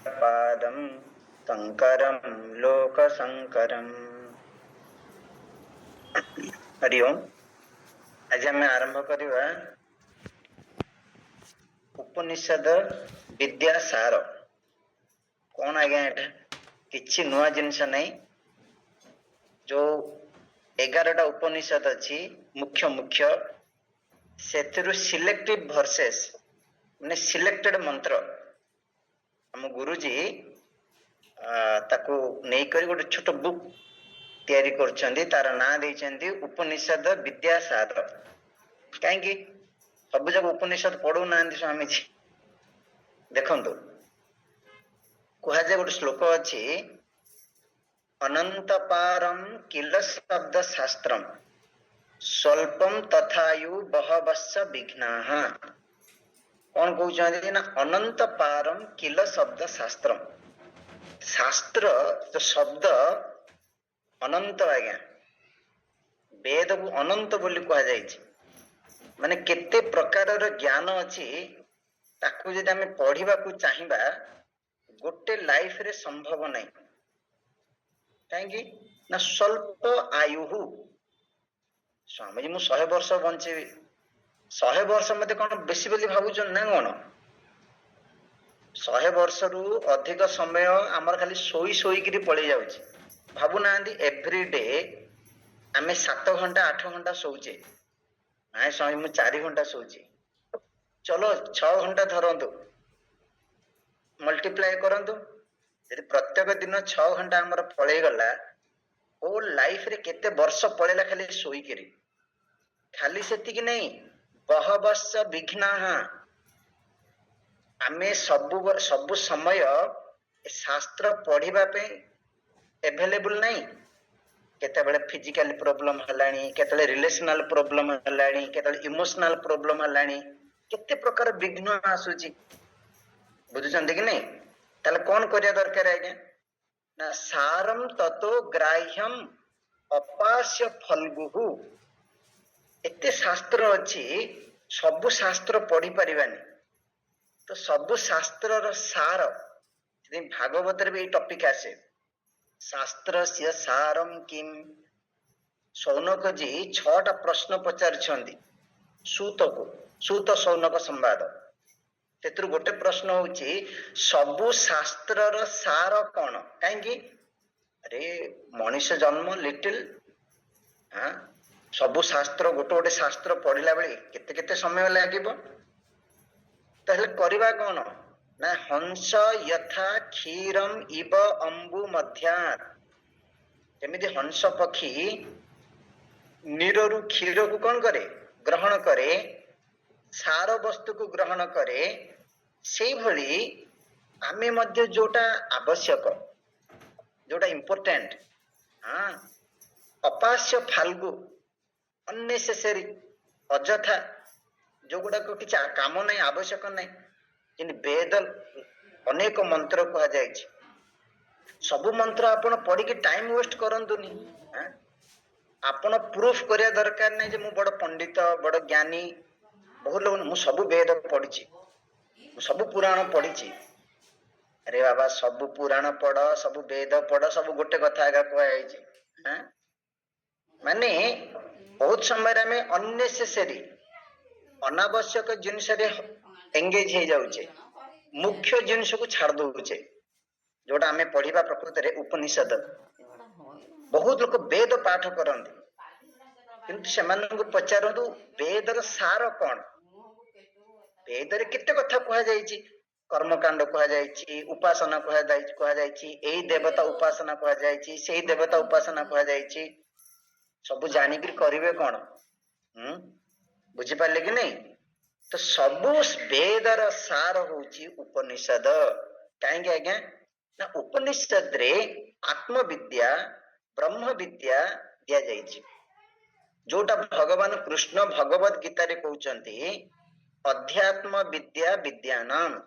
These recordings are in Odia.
पादं शंकरं लोकशंकरं। हरि ओम। आज आम आरंभ करवा उपनिषद विद्यासार। कौन आज्ञा एटा किछि नुआ जिनस नहीं। जो 11टा उपनिषद अच्छी मुख्य मुख्य से सिलेक्टिव वर्सेस माने सिलेक्टेड मंत्र हम गुरुजी ताको नहीं करी गोटे छोट बुक तैयारी करछंदी। तार नाम देइछंदी उपनिषद विद्यासार। कहीं सब जगह उपनिषद पढ़ू ना स्वामी जी। देखंतु कहा जाए गोटे श्लोक अच्छी अनंत पारम किल शब्द शास्त्रम स्वल्पम तथायु बहवश्च विघ्नाः। कौन कहते ना अनंत पारम किल शब्द शास्त्रम। शास्त्र जो शब्द अनंत आज्ञा वेद को अनंत बोली कह जाए। माने केते प्रकार ज्ञान अच्छी ताकू जदि आमे पढ़िबा को चाहिबा गोटे लाइफ रे संभव नहीं। कहीं ना स्वल्प आयु स्वामी जी मु 100 वर्ष बंचेबी 100 वर्ष मते कौन बेसी बोली भावुचन ना कौन 100 वर्ष रु अधिक समय आमर खाली सोई सोई करी पड़ी जाउची। भाबु नांदी एवरी डे आमे 7 घंटा 8 घंटा सोउचे। नाय स्वामी मु 4 घंटा सोउची। चलो 6 घंटा धरंतु मल्टीप्लाई करंतु यदि प्रत्येक दिन 6 घंटा आमर पळै गला होल लाइफ रे केते वर्ष पळेला खाली सोई करी। खाली सेति कि नहीं बहवश्च विघ्नाः। आमे सबु समय शास्त्र पढ़िबा पे अवेलेबल नहीं। केतेबेले फिजिकल प्रॉब्लम हलानी केतेबेले रिलेशनल प्रॉब्लम हलानी केतेबेले इमोशनल प्रॉब्लम हलानी केते प्रकार विघ्न आसुची। बुझुचंदी कि नहीं। ताले कौन करिया दरकार आज्ञा ना सारम ततो ग्राह्यम अपास्य फल्गुहु। एते शास्त्र अच्छी सबु शास्त्र पढ़ी परिबानी तो सबु शास्त्र रो सार भागवत रे भी टॉपिक आसे शास्त्र से सारम किम। सौनक जी 6टा प्रश्न पचारिछंदी सूत को सूत सौनक संवाद। तेतु गोटे प्रश्न होची सबु शास्त्र रो सार कौन। कहीं अरे मनुष्य जन्म लिटिल हाँ सबु शास्त्र गोटे गोटे शास्त्र पढ़िला बेले केते केते समय लागिबो। ताहले करिबा कौन ना हंस यथा क्षीरम इव अंबु मध्यात्। जेमिति हंस पक्षी नीररु क्षीर को कौन करे ग्रहण करे सार वस्तु को ग्रहण करे से भली आमे मध्य जोटा आवश्यक जोटा इंपोर्टेंट हाँ अपास्य फाल्गु अननेसेसरी अजथा जो गुड़ा को किसी काम नहीं आवश्यक नहीं। कि वेद अनेक मंत्र कह जाए सबु मंत्र आपण पढ़ी की टाइम वेस्ट करंतुनी। आपण प्रूफ करिया दरकार नहीं जे मु बड़ पंडित बड़ ज्ञानी। बहुत लोग मु सबु वेद पढ़ी सबु पुराण पढ़ी। अरे बाबा सबु पुराण पढ़ सबु वेद पढ़ सबु गोटे कथा आगा कह माने बहुत समय आम अननेसेसरी अनावश्यक जिनस एंगेज हो जाऊे मुख्य जिनस को छाड़ दौचे जोटा आम पढ़ा प्रकृत रे उपनिषद। बहुत लोग वेद पाठ करते किंतु से पचारतु वेदर सार कौन। वेद रे केते कथा कह जाए कर्मकांड कह जाए उपासना कह जाए देवता उपासना कह जाए से देवता उपासना कह जाए सब जानिक करेंगे कौन बुझिपारे कि नहीं। तो सबु वेदर सार होची उपनिषद। कहीं आज्ञा ना उपनिषद रे आत्मविद्या ब्रह्म विद्या दिया जाइए जोटा भगवान कृष्ण भगवत गीता रे कहउचंती अध्यात्म विद्या विद्यानाम।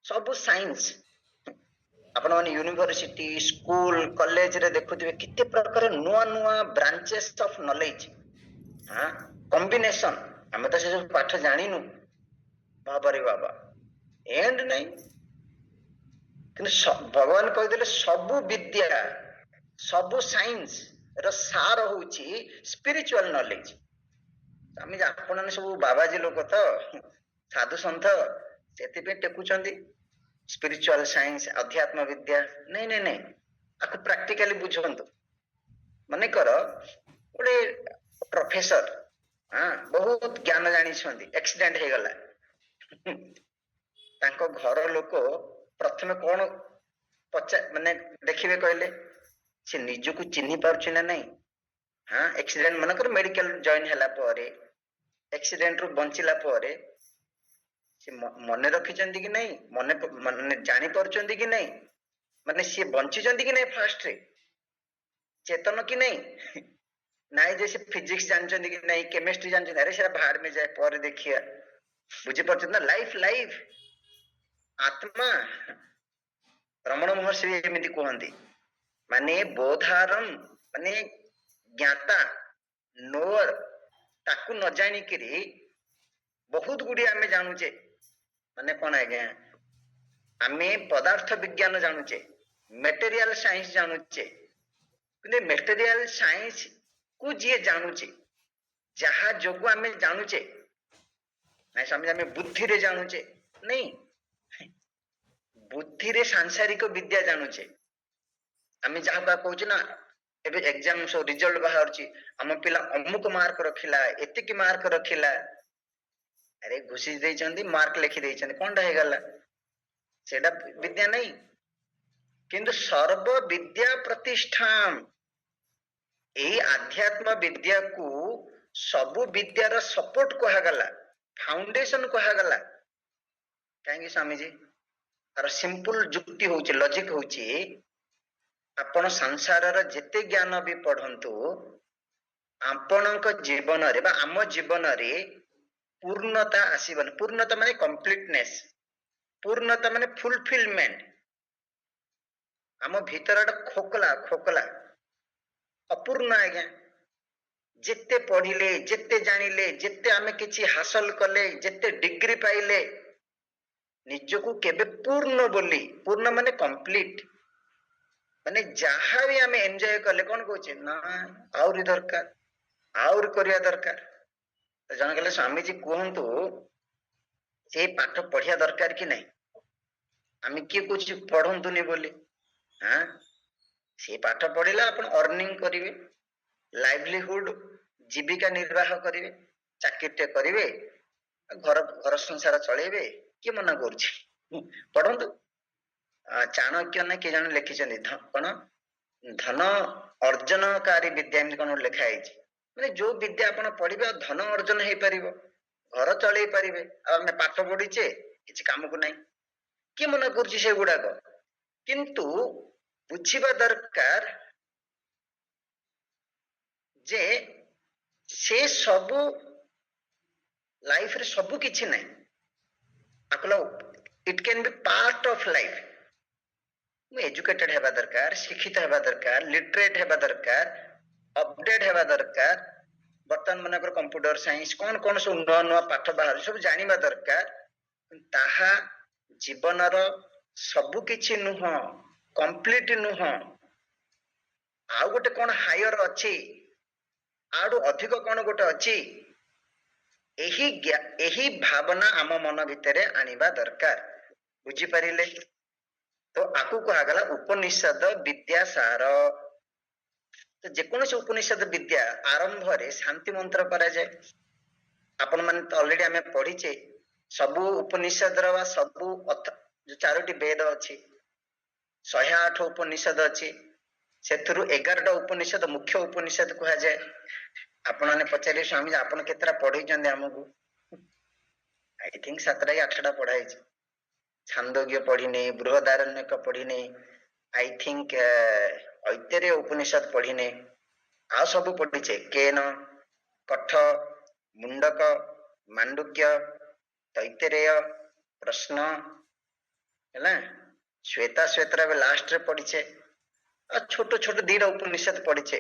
सबु साइंस आपण माने यूनिवर्सिटी स्कूल कॉलेज रे देखुथिबे किते प्रकार नुआ नुआ ब्रांचेस ऑफ नॉलेज हाँ कॉम्बिनेशन हमें तो से पाठ जानिनु बाबा रे बाबा एंड नहीं। କିନ୍ତୁ ଭଗବାନ କହିଦେଲେ ସବୁ ବିଦ୍ୟା ସବୁ ସାଇନ୍ସ ର ସାର ହଉଛି ସ୍ପିରିଚୁଆଲ ନଲେଜ। ଆମେ ଆପଣମାନେ ସବୁ ବାବାଜୀ ଲୋକ ତ ସାଧୁ ସନ୍ଥ ସେଥିପାଇଁ ଟେକୁଛନ୍ତି ସ୍ପିରିଚୁଆଲ ସାଇନ୍ସ ଅଧ୍ୟାତ୍ମ ବିଦ୍ୟା। ନାଇଁ ନାଇଁ ନାଇଁ, ଆକୁ ପ୍ରାକ୍ଟିକାଲି ବୁଝନ୍ତୁ। ମନେକର ଗୋଟେ ପ୍ରଫେସର ବହୁତ ଜ୍ଞାନ ଜାଣିଛନ୍ତି, ଆକ୍ସିଡେଣ୍ଟ ହେଇଗଲା, ତାଙ୍କ ଘର ଲୋକ ପ୍ରଥମେ କଣ ମାନେ ଦେଖିବେ କହିଲେ? ସେ ନିଜକୁ ଚିହ୍ନି ପାରୁଛି ନା ନାଇଁ? ଆକ୍ସିଡେଣ୍ଟ ମନେକର ମେଡିକାଲ ଜଏନ ହେଲା ପରେ, ଆକ୍ସିଡେଣ୍ଟ ରୁ ବଞ୍ଚିଲା ପରେ ସେ ମନେ ରଖିଛନ୍ତି କି ନାଇଁ, ମାନେ ଜାଣି ପାରୁଛନ୍ତି କି ନାଇଁ, ମାନେ ସିଏ ବଞ୍ଚିଛନ୍ତି କି ନାଇଁ, ଫାଷ୍ଟରେ ଚେତନ କି ନାଇଁ? ନାଇଁ ଯେ ସେ ଫିଜିକ୍ସ ଜାଣିଛନ୍ତି କି ନାଇଁ, କେମିଷ୍ଟ୍ରି ଜାଣିଛନ୍ତି, ଆରେ ସେଟା ବାହାର ମେ ଯାଏ ପରେ ଦେଖିବା। ବୁଝିପାରୁଛନ୍ତି ନା? ଲାଇଫ ଲାଇଫ ଆତ୍ମା। ରମଣ ମହର୍ଷି ଏମିତି କୁହନ୍ତି, ମାନେ ବୋଧାରମ୍ ମାନେ ଜ୍ଞାତା ନୋଅର, ତାକୁ ନ ଜାଣିକିରି ବହୁତ ଗୁଡିଏ ଆମେ ଜାଣୁଛେ। ମାନେ କଣ ଆଜ୍ଞା? ଆମେ ପଦାର୍ଥ ବିଜ୍ଞାନ ଜାଣୁଛେ, ମେଟେରିଆଲ ସାଇନ୍ସ ଜାଣୁଛେ, କିନ୍ତୁ ମେଟେରିଆଲ ସାଇନ୍ସ କୁ ଯିଏ ଜାଣୁଛେ, ଯାହା ଯୋଗୁ ଆମେ ଜାଣୁଛେ, ନାଇଁ ସ୍ୱାମୀ ଆମେ ବୁଦ୍ଧିରେ ଜାଣୁଛେ, ନାଇଁ ବୁଦ୍ଧିରେ ସାଂସାରିକ ବିଦ୍ୟା ଜାଣୁଛେ। ଆମେ ଯାହା କହୁଛେ ନା, ଏବେ ଏକ୍ସାମ ସବୁ ରିଜଲ୍ଟ ବାହାରୁଛି, ଆମ ପିଲା ଅମୁକ ମାର୍କ ରଖିଲା, ଏତିକି ମାର୍କ ରଖିଲା, ଆରେ ଘୁଷି ଦେଇଛନ୍ତି, ମାର୍କ ଲେଖି ଦେଇଛନ୍ତି, କଣଟା ହେଇଗଲା? ସେଇଟା ବିଦ୍ୟା ନାହିଁ। କିନ୍ତୁ ସର୍ବ ବିଦ୍ୟା ପ୍ରତିଷ୍ଠାନ, ଏଇ ଆଧ୍ୟାତ୍ମ ବିଦ୍ୟାକୁ ସବୁ ବିଦ୍ୟାର ସପୋର୍ଟ କୁହାଗଲା, ଫାଉଣ୍ଡେସନ କୁହାଗଲା। କାହିଁକି ସ୍ୱାମୀଜୀ? ତାର ସିମ୍ପଲ ଯୁକ୍ତି ହଉଛି, ଲଜିକ ହଉଛି, ଆପଣ ସଂସାରର ଯେତେ ଜ୍ଞାନ ବି ପଢନ୍ତୁ, ଆପଣଙ୍କ ଜୀବନରେ ବା ଆମ ଜୀବନରେ ପୂର୍ଣ୍ଣତା ଆସିବନି। ପୂର୍ଣ୍ଣତା ମାନେ କମ୍ପ୍ଲିଟନେସ, ପୂର୍ଣ୍ଣତା ମାନେ ଫୁଲଫିଲମେଣ୍ଟ। ଆମ ଭିତରଟା ଖୋକଲା ଖୋକଲା ଅପୂର୍ଣ୍ଣ ଆଜ୍ଞା। ଯେତେ ପଢିଲେ, ଯେତେ ଜାଣିଲେ, ଯେତେ ଆମେ କିଛି ହାସଲ କଲେ, ଯେତେ ଡିଗ୍ରୀ ପାଇଲେ, ନିଜକୁ କେବେ ପୂର୍ଣ୍ଣ ବୋଲି, ପୂର୍ଣ୍ଣ ମାନେ କମ୍ପ୍ଲିଟ, ମାନେ ଯାହା ବି ଆମେ ଏନ୍ଜୟ କଲେ କଣ କହୁଛେ ନା ଆହୁରି ଦରକାର, ଆହୁରି କରିବା ଦରକାର। ଜଣେ କହିଲେ ସ୍ୱାମୀଜୀ କୁହନ୍ତୁ ସେଇ ପାଠ ପଢିବା ଦରକାର କି ନାହିଁ? ଆମେ କିଏ କହୁଛି ପଢନ୍ତୁନି ବୋଲି? ସେ ପାଠ ପଢିଲା, ଆପଣ ଅର୍ନିଂ କରିବେ, ଲାଇଭଲିହୁଡ ଜୀବିକା ନିର୍ବାହ କରିବେ, ଚାକିରିଟେ କରିବେ, ଘର ସଂସାର ଚଳେଇବେ, କିଏ ମନା କରୁଛି? ପଢନ୍ତୁ। ଚାଣକ୍ୟ ନା କିଏ ଜଣେ ଲେଖିଛନ୍ତି, କଣ ଧନ ଅର୍ଜନକାରୀ ବିଦ୍ୟା, ଏମିତି କଣ ଲେଖା ହେଇଛି। ମାନେ ଯୋଉ ବିଦ୍ୟା ଆପଣ ପଢିବେ ଆଉ ଧନ ଅର୍ଜନ ହେଇପାରିବ, ଘର ଚଳେଇ ପାରିବେ। ଆଉ ଆମେ ପାଠ ପଢିଛେ କିଛି କାମକୁ ନାହିଁ, କିଏ ମନା କରୁଛି ସେଗୁଡାକ? କିନ୍ତୁ ବୁଝିବା ଦରକାର ଯେ ସେ ସବୁ ଲାଇଫରେ ସବୁ କିଛି ନାହିଁ। It can be part of life. ମୁଁ ଏଜୁକେଟେଡ ହେବା ଦରକାର, ଶିକ୍ଷିତ ହେବା ଦରକାର, ଲିଟରେଟ ହେବା ଦରକାର, ଅପଡେଟ ହେବା ଦରକାର। ବର୍ତ୍ତମାନ ମନେକର କମ୍ପ୍ୟୁଟର ସାଇନ୍ସ କଣ କଣ ସବୁ ନୂଆ ନୂଆ ପାଠ ବାହାରୁଛି, ସବୁ ଜାଣିବା ଦରକାର। ତାହା ଜୀବନର ସବୁ କିଛି ନୁହଁ, କମ୍ପ୍ଲିଟ ନୁହଁ। ଆଉ ଗୋଟେ କଣ ହାୟର ଅଛି, ଆଠୁ ଅଧିକ କଣ ଗୋଟେ ଅଛି, ଏହି ଭାବନା ଆମ ମନ ଭିତରେ ଆଣିବା ଦରକାର। ବୁଝିପାରିଲେ? ତ ଆକୁ କୁହାଗଲା ଉପନିଷଦ ବିଦ୍ୟାସାର। ତ ଯେକୌଣସି ଉପନିଷଦ ବିଦ୍ୟା ଆରମ୍ଭରେ ଶାନ୍ତି ମନ୍ତ୍ର କରାଯାଏ। ଆପଣ ମାନେ ତ ଅଲରେଡି ଆମେ ପଢିଛେ, ସବୁ ଉପନିଷଦର ବା ସବୁ ଯୋଉ 4ଟି ବେଦ ଅଛି, 108 ଉପନିଷଦ ଅଛି, ସେଥିରୁ 11ଟା ଉପନିଷଦ ମୁଖ୍ୟ ଉପନିଷଦ କୁହାଯାଏ। ଆପଣ ମାନେ ପଚାରିବେ ସ୍ୱାମୀ ଆପଣ କେତେଟା ପଢେଇଛନ୍ତି ଆମକୁ? ଆଇ ଥିଙ୍କ 7ଟା କି 8ଟା ପଢା ହେଇଛି। ଛାନ୍ଦୋଗ୍ୟ ପଢିନି, ବୃହଦାରଣ୍ୟକ ପଢିନି, ଆଇ ଥିଙ୍କ ଐତରେୟ ଉପନିଷଦ ପଢିନି, ଆଉ ସବୁ ପଢିଛେ। କେନ, କଠ, ମୁଣ୍ଡକ, ମାଣ୍ଡୁକ୍ୟ, ତୈତରେୟ, ପ୍ରଶ୍ନ, ହେଲା ଶ୍ଵେତା ଶ୍ଵେତର ଏବେ ଲାଷ୍ଟରେ ପଢିଛେ। ଆଉ ଛୋଟ ଛୋଟ 2ଟା ଉପନିଷଦ ପଢିଛେ,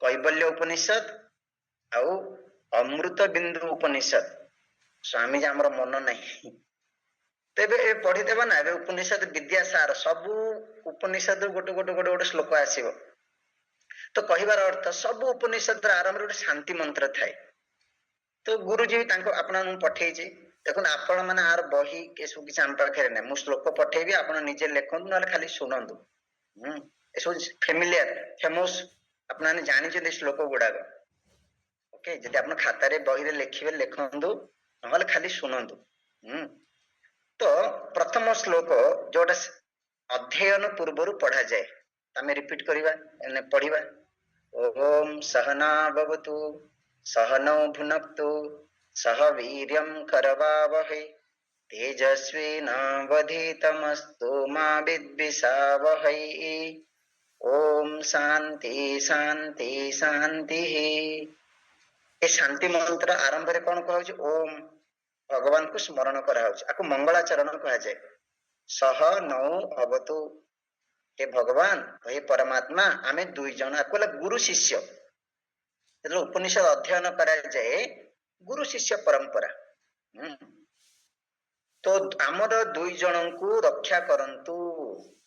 କୈବଲ୍ୟ ଉପନିଷଦ ଆଉ ଅମୃତ ବିନ୍ଦୁ ଉପନିଷଦ। ସ୍ୱାମୀଜୀ ଆମର ମନ ନାହିଁ। ତ ତେବେ ଏ ପଢିଦେବା ନା ଏବେ ଉପନିଷଦ ବିଦ୍ୟାସାର ସବୁ ଉପନିଷଦ ଗୋଟେ ଗୋଟେ ଗୋଟେ ଗୋଟେ ଶ୍ଲୋକ ଆସିବ। ତ କହିବାର ଅର୍ଥ ସବୁ ଉପନିଷଦର ଆରମ୍ଭରେ ଗୋଟେ ଶାନ୍ତି ମନ୍ତ୍ର ଥାଏ। ତ ଗୁରୁଜୀ ତାଙ୍କୁ ଆପଣଙ୍କୁ ପଠେଇଛି, ଦେଖନ୍ତୁ ଆପଣ ମାନେ ଆର ବହି ଏସବୁ କିଛି ଆମ ପାଖରେ ନାହିଁ, ମୁଁ ଶ୍ଲୋକ ପଠେଇବି ଆପଣ ନିଜେ ଲେଖନ୍ତୁ ନହେଲେ ଖାଲି ଶୁଣନ୍ତୁ। ଏସବୁ ଫେମିଲିଆର ଫେମସ ଆପଣମାନେ ଜାଣିଛନ୍ତି ଶ୍ଲୋକ ଗୁଡାକ। ଓକେ, ଯଦି ଆପଣ ଖାତାରେ ବହିରେ ଲେଖିବେ ଲେଖନ୍ତୁ ନହେଲେ ଖାଲି ଶୁଣନ୍ତୁ। ତ ପ୍ରଥମ ଶ୍ଲୋକ ଯୋଉଟା ଅଧ୍ୟୟନ ପୂର୍ବରୁ ପଢାଯାଏ, ଆମେ ରିପିଟ କରିବା ପଢିବା। ଓମ୍ ସହନା ଭବତୁ सहनौ भुनक्तु सह वीर्यं करवावहै तेजस्विनावधीतमस्तु मा विद्विषावहै ओम शांति शांति शांति। ए शांति मंत्र आरंभ रे कौन कह ओम भगवान को स्मरण कराउछ, आकु मंगलाचरण कहा जाए। सह नौ अवतु, हे भगवान हे परमात्मा आमे दुई जन आकु गुरु शिष्य उपनिषद अध्ययन कराए गुरु शिष्य परंपरा। तो आमर दुई जन को रक्षा करंतु,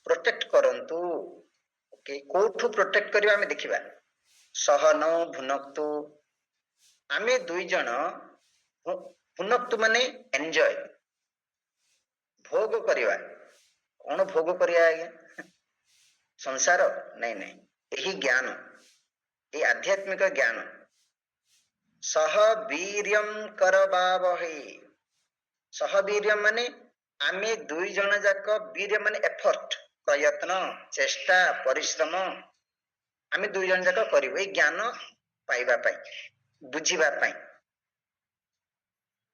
प्रोटेक्ट करंतु। ओके, कोठु प्रोटेक्ट करिवा आमे देखिबा। सहन भुनक्तु, आमे दुई जन भुनक्तु माने एंजॉय, भोग करिवा। कौन भोग करिया आज्ञा? संसार नहीं नहीं, यही ज्ञान, ये आध्यात्मिक ज्ञान। सह वीर्यम करवावहै, सह वीर्यम माने आमे दुई जन जाक, वीर्य माने एफर्ट प्रयत्न चेष्टा परिश्रम आमे दुई जन जाक करिवो ए ज्ञान पाइबा पाई बुझिबा पाई।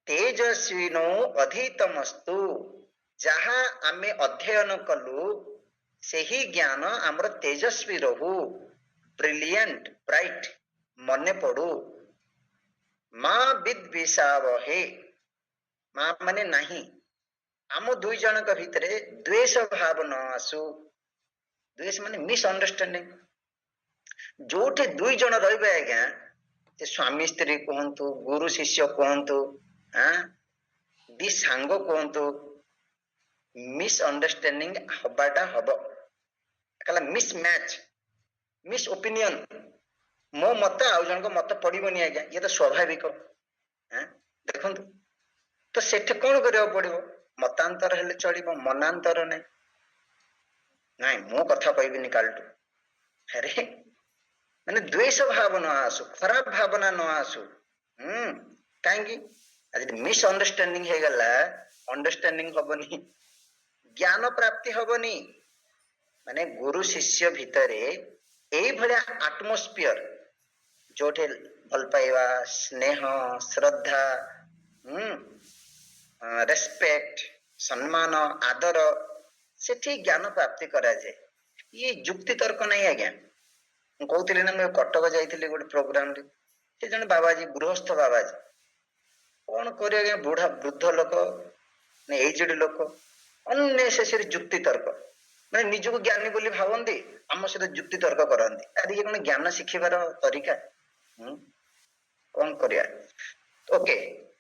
तेजस्विनो अधितमस्तु, जहा आमे अध्ययन कलु सेही ज्ञान आमर तेजस्वी रहू, ब्रिलियंट ब्राइट मने पड़ू। मां विद्विषावहै, मां माने नहीं, आम दुई जन का भितरे द्वेष भाव न आसु। द्वेष माने मिसअंडरस्टैंडिंग। जोठे दुई जन रहिबे आज्ञा, ते स्वामी स्त्री कहंतु, गुरु शिष्य कहंतु, दी सांग कहंतु, मिसअंडरस्टैंडिंग हबाटा हब, कला मिसमैच मिस ओपिनियन। मो मत आउ जन को मत पड़िबनी आज्ञा, ये तो स्वाभाविक। देखंतु तो सेठे कौन करिया पड़िबो? मतांतर हेले चलिबो, मनांतर नहीं। नहीं मो कथा कहबिनी कालटू, अरे माने द्वेष भाव न आसु, खराब भावना न आसु। काहेकि आज मिसअंडरस्टैंडिंग हे गला, अंडरस्टैंडिंग हबनी, ज्ञान प्राप्ति हबनी। माने गुरु शिष्य भितरे एई भलिया एटमॉस्फियर जोठे भल पाइबा, स्नेह श्रद्धा, रेस्पेक्ट सम्मान आदर, सेठी ज्ञान प्राप्ति करा जाए। ये जुक्ति तर्क नहीं आज्ञा। कहती ना, मैं कटक जाइली गोटे प्रोग्राम रे, से जन बाबाजी गृहस्थ बाबाजी कौन कर बुढ़ा वृद्ध लोक एजेड लोक अननेसेसरी जुक्ति तर्क, मैंने निजको ज्ञानी बोली भावती, आम सहित जुक्ति तर्क करती। अरे ये कौन ज्ञान शिखिबार तरीका? कौन करिया? ओके,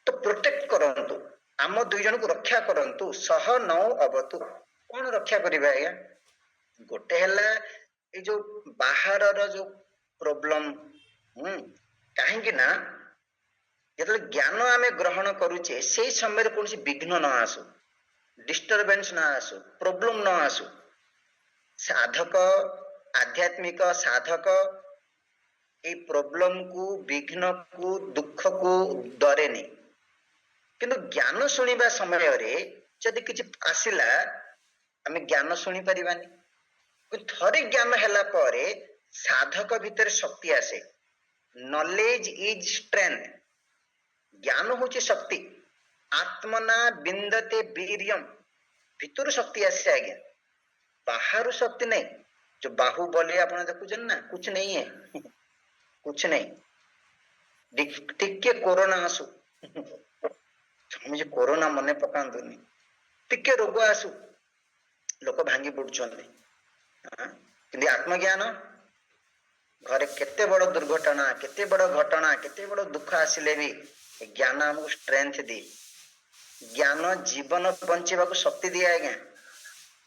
तो प्रोटेक्ट करंतु, आम दुई जन को रक्षा करंतु। सह नौ अवतु, कौन रक्षा करिबा आज्ञा? गोटे हला ए जो बाहर जो प्रॉब्लम, कहीं ना जब ज्ञान आमे ग्रहण करुचे से समय कौन विघ्न न आसु, डिस्टर्बेंस न आसु, प्रॉब्लम न आसु। साधक आध्यात्मिक साधक ए प्रॉब्लम को, विघ्न को, दुख को डरेनी, किंतु ज्ञान शुणिबा समय रे जदि किछि आसिला आमे ज्ञान शुणी परिबानी। थरे ज्ञान हैला परे साधक भीतर शक्ति आसे। नॉलेज इज स्ट्रेंथ, ज्ञान होची शक्ति। आत्मना बिंदते वीर्यम, भीतर शक्ति आसे आज्ञा, बाहर शक्ति नहीं। जो बाहुबली आपण देखुछन ना, कुछ नहीं है कुछ नहीं। टिके कोरोना आसु, मुझे कोरोना मने पकांतुनी, टिके रोग आसु लोक भांगी पड़ुछन्ति। कि आत्मज्ञान घरे केते बड़ दुर्घटना, केते बड़ घटना, केते बड़ दुख आसिले भी ज्ञान हमको स्ट्रेंथ दी। ज्ञान जीवन बंचेवा शक्ति दिए आज्ञा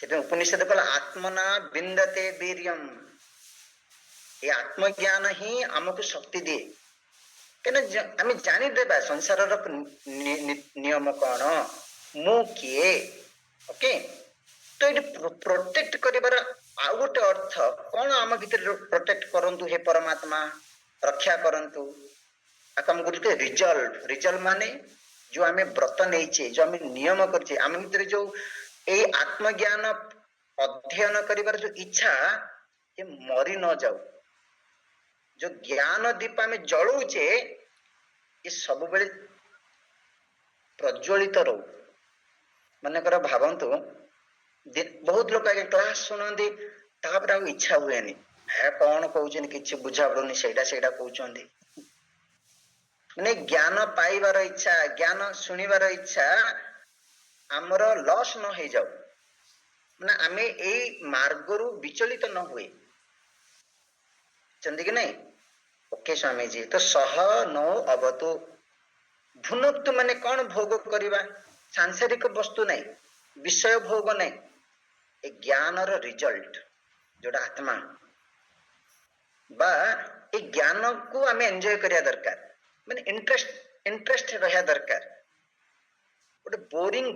से उपनिषद कहला आत्मना बिंदते वीर्यम ये आत्मज्ञान ही आमको शक्ति दिए कहीं आम जानीदेवा संसार नियम कौन मु किए ओके तो ये प्रोटेक्ट कर आउ गोटे अर्थ कौन आम भीतर प्रोटेक्ट करंतु हे परमात्मा रक्षा करंतु आम गुरुते रिजल्ट रिजल्ट माने जो आम व्रत नहीं जो आम नियम करछे आम भीतर जो ए आत्मज्ञान अध्ययन करिवार जो इच्छा ये मरी न जाऊ जो ज्ञान दीप आम जलाऊे ये सब बेले प्रज्वलित रो मनकर भावतु बहुत लोग आगे क्लास शुणती इच्छा हुए है कौन कहते कि बुझा पड़ुनी से कहते माने ज्ञान पाइबार इच्छा ज्ञान शुणिबार इच्छा आमर लॉस न हो जाऊ माने आमे ए मार्गरु विचलित न हुए चंदी कि नहीं ओके स्वामी जी तो सह नो अवतु भुनक्तु माने कौन भोग करिबा सांसारिक वस्तु नहीं विषय भोग नहीं ए ज्ञान रो रिजल्ट जोड़ा आत्मा बा ए ज्ञान को आमे एंजॉय करिया दरकार माने इंटरेस्ट रहा दरकार गोटे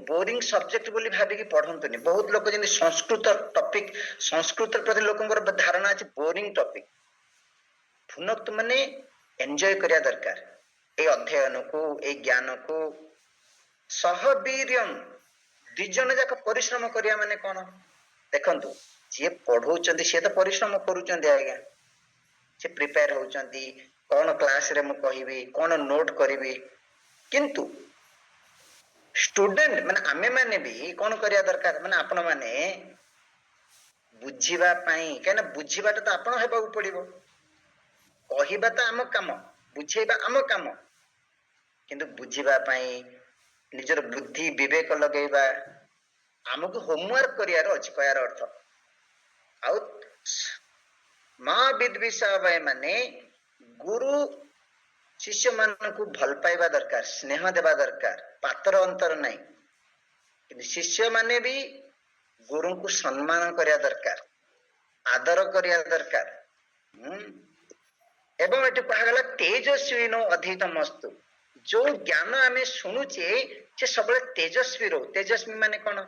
बोरिंग सब्जेक्ट बोली भाविकी पढ़ंतुनी बहुत लोग जमी संस्कृत टॉपिक संस्कृत प्रति लोकंकर धारणा अछि बोरिंग टॉपिक भुनक्तु माने एंजॉय करिया दरकार ए अध्ययन को ए ज्ञान को सहवीर्यम दिजन जाक परिश्रम करिया माने कौन देखंतु जे पढ़ौचंदी से तो परिश्रम करूचंदी आज्ञा से प्रिपेयर होचंदी कौन क्लास रे मु कहिबी कौन नोट करिबी किंतु स्टूडेंट माने आमे माने भी कौन करिया दरकार माने आपण माने बुझिबा पई केना बुझिबाटा तो आपण हेबा पड़िबो कहिबा तो आम काम बुझेबा आम काम किंतु बुझिबा पई निजर बुद्धि विवेक लगेबा आमको होमवर्क करियार अछि कहयार अर्थ आउ मां विद्विषावय माने गुरु शिष्य मान को भल पाइबा दरकार स्नेह देवा दरकार पातर अंतर नहीं कि शिष्य माने भी गुरु को सम्मान करिया दरकार आदर करिया दरकार एवं ये कहगला तेजस्वी नो अधितमस्तु जो ज्ञान आमे शुणुचे से सब तेजस्वी रो तेजस्वी माने कौन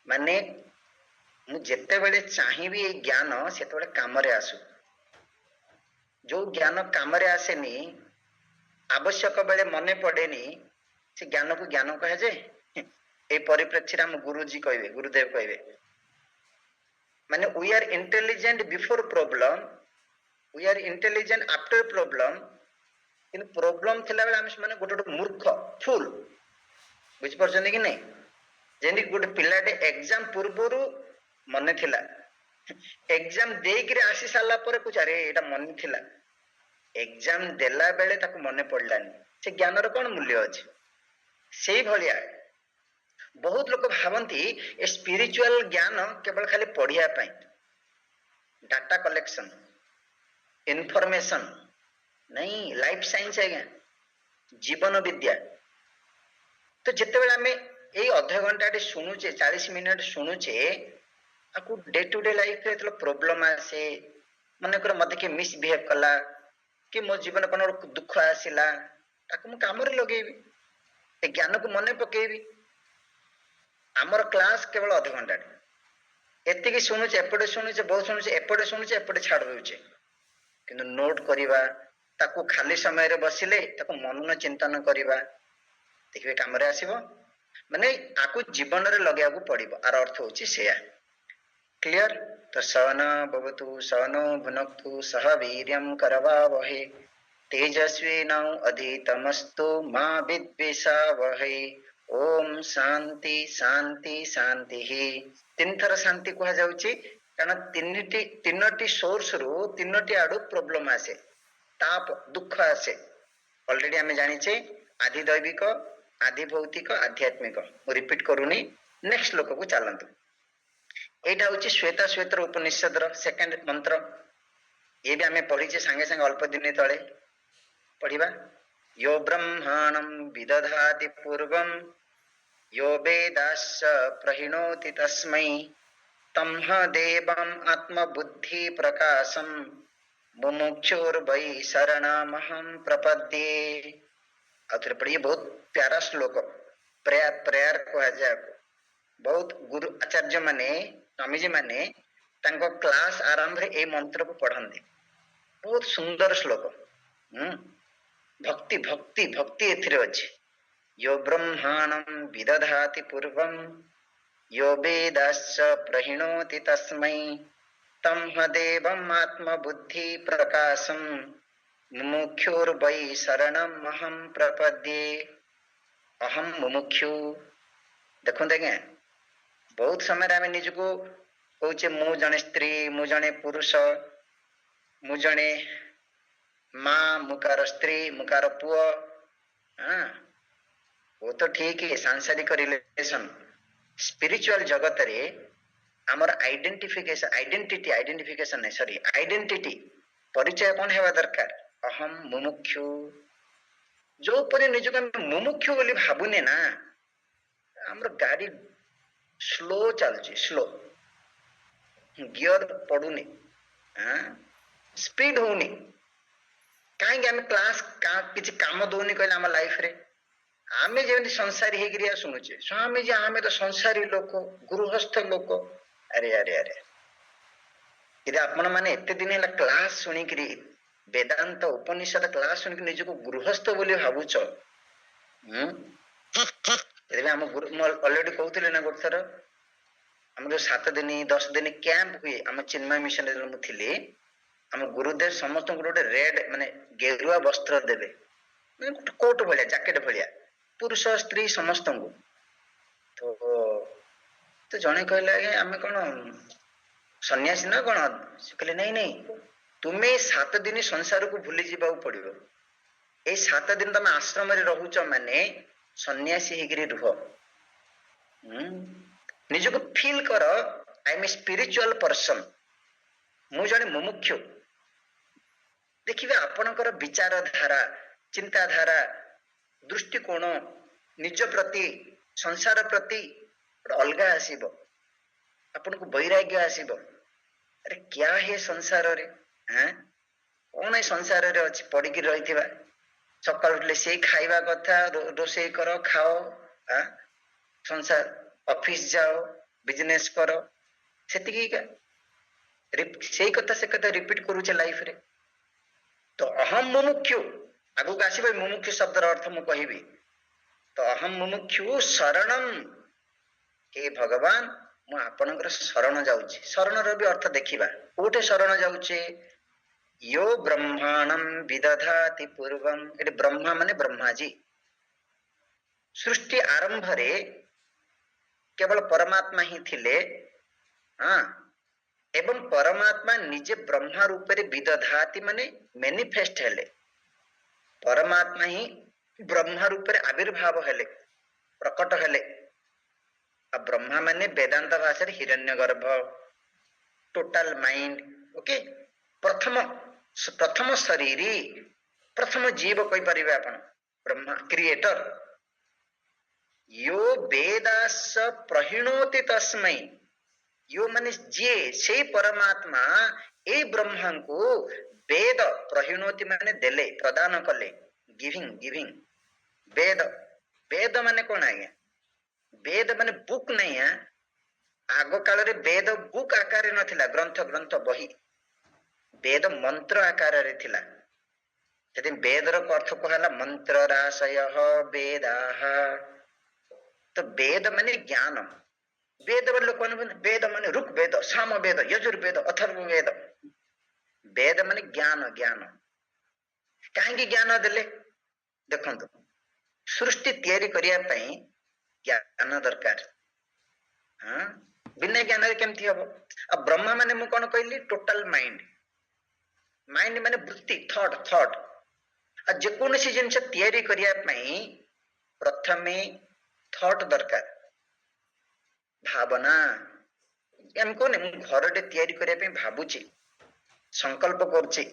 माने मु जेते बेले चाहिबी ए ज्ञान सेते बेले काम रे आसु जो ज्ञान काम रे आसेनी आवश्यक बेले मने पड़ेनी से ज्ञान को ज्ञान कहे जे ए परिप्रेक्षी हम गुरुजी कहबे गुरुदेव कहबे माने we are intelligent before problem we are intelligent after problem in problem थिला बेले हम माने गोटे मूर्ख फुल बुझ परछन कि नहीं जेनी गोटे पिलाटे एग्जाम पूर्वरु मने थिला एग्जाम देकरे आसी साला पर कुछ अरे एटा मन थिला एग्जाम देला बेले ताको मने पड़लानी से ज्ञान रो कोन मूल्य अछि सेही भलिया बहुत लोग भावंती ए स्पिरिचुअल ज्ञान केवल खाली पढ़िया पई डाटा कलेक्शन इनफॉरमेशन नहीं लाइफ साइंस है जीवन विद्या तो जिते बेले आमे ए आधा घंटा शुणुचे 40 मिनिट शुणुचे आपको डे टू डे लाइफ रे प्रॉब्लम आसे मन कर मते के मिसबिहेव कला कि मो जीवन कोन दुख आसिला ताको मु काम रे लगेबी ए ज्ञान को मने पकेबी आमर क्लास केवल आधा घंटा एतिकी शुणुचे एपटे शुणुचे बहुत शुणुचे एपटे छाड़ दउचे किंतु नोट करिबा ताको खाली समय रे बसिले ताको मनन चिंतन करिबा देखिबे काम रे आसीबो माने आकु जीवन रे लगे आकु पड़िबो आर अर्थ होची सेया क्लियर तो सवन भवतु सवनो भुनक्तु सह वीर्यं करवावहे तेजस्वी नौ अधितमस्तु मा विद्विषावहे ओम शांति शांति शांति ही तीन थर शांति कहा जाउची कारण तीनोटी सोर्स रु तीनोटी आडू प्रॉब्लम आसे ताप दुख आसे ऑलरेडी हमें जानिचे आदि दैविक आदि भौतिक आध्यात्मिक मु रिपीट करूनी नेक्स्ट श्लोक को चलंतु एटा होची श्वेता श्वेतर उपनिषद रो सेकंड मंत्र ये भी हमें पढ़ीचे संगे संगे अल्प दिन तळे पढ़िबा यो ब्रह्माणं विदधाति पूर्वं यो वेदाश्च प्रहिणोति तस्मै तं ह देवम् आत्मबुद्धि प्रकाशम् मुमुक्षुर्वै शरणमहं प्रपद्ये। ଆଉ ଥରେ ପଢିए, ବହୁତ ପ୍ୟାରା ଶ୍ଲୋକ, ପ୍ରେୟାର ପ୍ରେୟାର କୁହାଯାଏ। ବହୁତ ଗୁରୁ ଆଚାର୍ଯ୍ୟ ମାନେ, ସ୍ୱାମୀଜୀ ମାନେ ତାଙ୍କ କ୍ଲାସ ଆରମ୍ଭରେ ଏଇ ମନ୍ତ୍ରକୁ ପଢନ୍ତି। ବହୁତ ସୁନ୍ଦର ଶ୍ଲୋକ। ଭକ୍ତି ଭକ୍ତି ଭକ୍ତି ଏଥିରେ ଅଛି। यो ब्रह्माणं विदधाति पूर्वं यो वेदाश्च प्रहिणोति तस्मै तं ह देवम् आत्मबुद्धि प्रकाशं मुमुक्षुर्वै शरणम् अहं प्रपद्ये। अहम मुमुक्षु। देखते आज्ञा, बहुत समय आम निजको कौचे मु जने स्त्री, मु जने पुरुष, मु जने माँ, मुकार स्त्री, मुकार पुओ। हाँ, वो तो ठीक है, सांसारिक रिलेशन। स्पिरिचुअल जगत रे आमर आइडेंटिफिकेशन, आइडेंटिफिकेशन नहीं, सॉरी, आइडेंटिटी परिचय कौन हेवा दरकार? अहम मुमुक्षु। जो परे निजको मुमुक्षु बोली भाबुने ना, आमर गाड़ी स्लो चलची, स्लो, गियर पड़ुनी, स्पीड होनी। कहीं आम क्लास किसी काम दौनी कहले आम लाइफ रे आमे जेमती संसारी हेगिरिया शुणुचे, स्वामी जी आमे तो संसारी लोक, गृहस्थ लोक। अरे अरे अरे, यदि आपण माने एते दिन है क्लास शुणिकी, वेदांत उपनिषद क्लास शुणिक निजको गृहस्थ बोली भावुच, आम गुरु अलरेडी कहते ना गोटे थर आम जो 7 दिन 10 दिन कैंप हुए आम चिन्मय मिशन मुझे, आम गुरुदेव समस्त गोटे रेड माने गेरुआ वस्त्र देवे, कोट भाया, जैकेट भाया, पुरुष स्त्री समस्त को। तो जड़े कहला आम कौन सन्यासी ना कौन? से कहले नहीं नहीं, तुम्हें 7 दिन संसार को भूली जावा पड़ो। ये 7 दिन तुम आश्रम रोच माने सन्यासी होकर रुह। निजको फील कर, I am a spiritual person, मु जने मुमुक्षु। देखिए आपणकर विचार धारा, चिंताधारा, दृष्टिकोण निज प्रति, संसार प्रति अलग आसीबो। आपन को वैराग्य आसीबो। अरे क्या है संसार रे? हैं कौन है संसार रे अछि पड़ी रही? सकाल उठले से खाइबा कथा, रोषे करो, खाओ, संसार, ऑफिस जाओ, बिजनेस करो, सेतिकी का से कथा से कथा रिपीट करूचे लाइफ रे। तो अहम मुमुक्षु आगु आसब, मुमुक्षु शब्द अर्थ मु कहबी। तो अहम मुमुक्षु शरणम, हे भगवान मु आपनकर शरण जाउची। शरण रो भी अर्थ देखिबा, कोठे शरण जाउचे? यो ब्रह्माणं विदधाति पूर्वम, एटे ब्रह्मा माने ब्रह्मा जी। सृष्टि आरंभ रे केवल परमात्मा ही थिले, एवं परमात्मा निजे ब्रह्मा रूप रे विदधाति माने मैनिफेस्ट हेले। परमात्मा ही ब्रह्मा रूप रे आविर्भाव हेले, प्रकट हेले। आ ब्रह्मा माने वेदांत भाषा हिरण्यगर्भ, टोटल माइंड। ओके, प्रथम शरीरी, प्रथम जीव कहि परिबे आपण, ब्रह्मा क्रिएटर। यो वेदास प्रहिणोति तस्मै, यो माने जे से परमात्मा ए ब्रह्मा को वेद प्रहिणोति माने देले, प्रदान कले, गिविंग गिविंग। वेद, वेद माने कौन आज्ञा? वेद माने बुक नहीं है। आग काल रे वेद बुक आकार नथिला, ग्रंथ ग्रंथ बही। वेद मंत्र आकार रे थिला। यदि वेद रो अर्थ कहला मंत्र राशय वेदाः, तो वेद माने ज्ञान। वेद लोक वेद माने ऋग वेद, साम वेद, यजुर्वेद, अथर्व वेद। वेद माने ज्ञान, ज्ञान। कहीं ज्ञान देले? देखंतु, सृष्टि तैयारी करिया पई ज्ञान दरकार। बिना ज्ञान रे केमती हबो? अब ब्रह्मा माने मु कोन कहली? Total mind. माइंड माने वृत्ति, थॉट, थॉट। आ जे कोनसी जिंस तैयारी करिया पई प्रथमे थॉट दरकार, भावना। एम कोने मु घर डे तैयारी करिया पई भाबुची, संकल्प करची,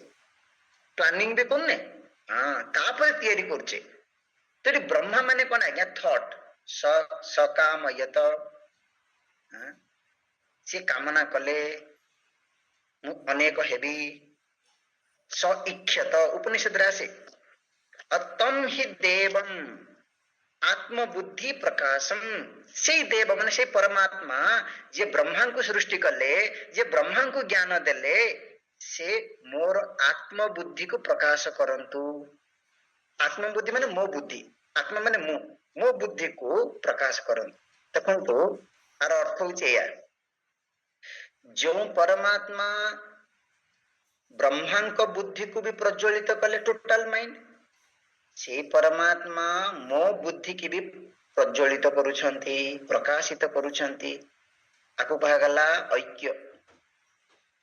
प्लानिंग भी कोने, तापर तैयारी करची। तो ब्रह्मा माने कोन आज्ञा? थॉट। ସକାମୟତ, ସେ କାମନା କଲେ ମୁଁ ଅନେକ ହେବି। ସ ଇକ୍ଷତ ଉପନିଷଦରେ ଆସେ ତମ୍ ହି ଦେବಂ ଆତ୍ମବୁଦ୍ଧି ପ୍ରକାଶମ, ସେଇ ଦେବ ମାନେ ସେଇ ପରମାତ୍ମା ଯିଏ ବ୍ରହ୍ମାଙ୍କୁ ସୃଷ୍ଟି କଲେ, ଯିଏ ବ୍ରହ୍ମାଙ୍କୁ ଜ୍ଞାନ ଦେଲେ, ସେ ମୋର ଆତ୍ମବୁଦ୍ଧିକୁ ପ୍ରକାଶ କରନ୍ତୁ। ଆତ୍ମବୁଦ୍ଧି ମାନେ ମୋ ବୁଦ୍ଧି, ଆତ୍ମା ମାନେ ମୁଁ, ମୋ ବୁଦ୍ଧିକୁ ପ୍ରକାଶ କରନ୍ତୁ। ଦେଖନ୍ତୁ ଆର ଅର୍ଥ ହଉଛି ଏଇଆ, ଯେଉଁ ପରମାତ୍ମା ବ୍ରହ୍ମାଙ୍କ ବୁଦ୍ଧିକୁ ବି ପ୍ରଜ୍ୱଳିତ କଲେ ଟୋଟାଲ ମାଇଣ୍ଡ, ସେଇ ପରମାତ୍ମା ମୋ ବୁଦ୍ଧି କି ବି ପ୍ରଜ୍ୱଳିତ କରୁଛନ୍ତି, ପ୍ରକାଶିତ କରୁଛନ୍ତି। ଆକୁ କୁହାଗଲା ଐକ୍ୟ।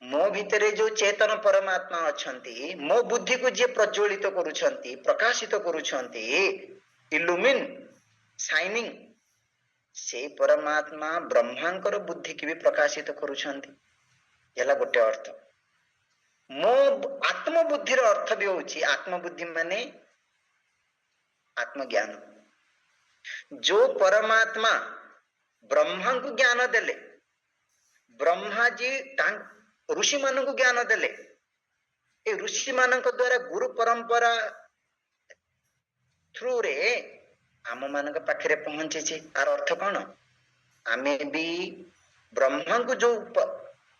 ମୋ ଭିତରେ ଯୋଉ ଚେତନ ପରମାତ୍ମା ଅଛନ୍ତି, ମୋ ବୁଦ୍ଧିକୁ ଯିଏ ପ୍ରଜ୍ୱଳିତ କରୁଛନ୍ତି, ପ୍ରକାଶିତ କରୁଛନ୍ତି, ଇଲୁମିନ ସାଇନିଂ, ସେଇ ପରମାତ୍ମା ବ୍ରହ୍ମାଙ୍କର ବୁଦ୍ଧିକି ବି ପ୍ରକାଶିତ କରୁଛନ୍ତି। ହେଲା ଗୋଟେ ଅର୍ଥ। ମୋ ଆତ୍ମବୁଦ୍ଧିର ଅର୍ଥ ବି ହଉଛି, ଆତ୍ମବୁଦ୍ଧି ମାନେ ଆତ୍ମଜ୍ଞାନ। ଯୋଉ ପରମାତ୍ମା ବ୍ରହ୍ମାଙ୍କୁ ଜ୍ଞାନ ଦେଲେ, ବ୍ରହ୍ମାଜୀ ଋଷି ମାନଙ୍କୁ ଜ୍ଞାନ ଦେଲେ, ଏ ଋଷି ମାନଙ୍କ ଦ୍ଵାରା ଗୁରୁ ପରମ୍ପରା ଥ୍ରୁରେ ଆମ ମାନଙ୍କ ପାଖରେ ପହଞ୍ଚିଛି। ଆର ଅର୍ଥ କଣ? ଆମେ ବି ବ୍ରହ୍ମାଙ୍କୁ ଯୋଉ